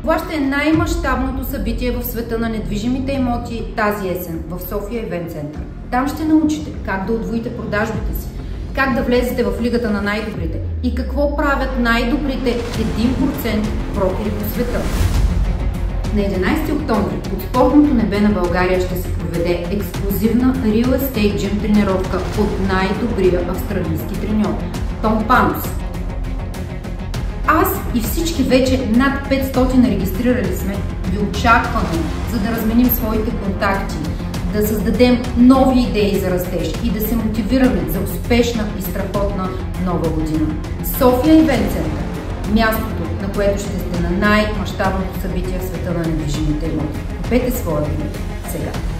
Това ще е най-мащабното събитие в света на недвижимите имоти тази есен в София Ивент Център. Там ще научите как да удвоите продажбите си, как да влезете в лигата на най-добрите и какво правят най-добрите 1% брокери по света. На 11 октомври под спортното небе на България ще се проведе ексклузивна Real Estate Gym тренировка от най-добрия австралийски треньор Том Панос. Аз и всички вече над 500 регистрирали сме ви очакваме, за да разменим своите контакти, да създадем нови идеи за растеж и да се мотивираме за успешна и страхотна нова година. София Ивент Център, мястото, на което ще сте на най-мащабното събитие в света на недвижимите имоти. Купете своя билет сега!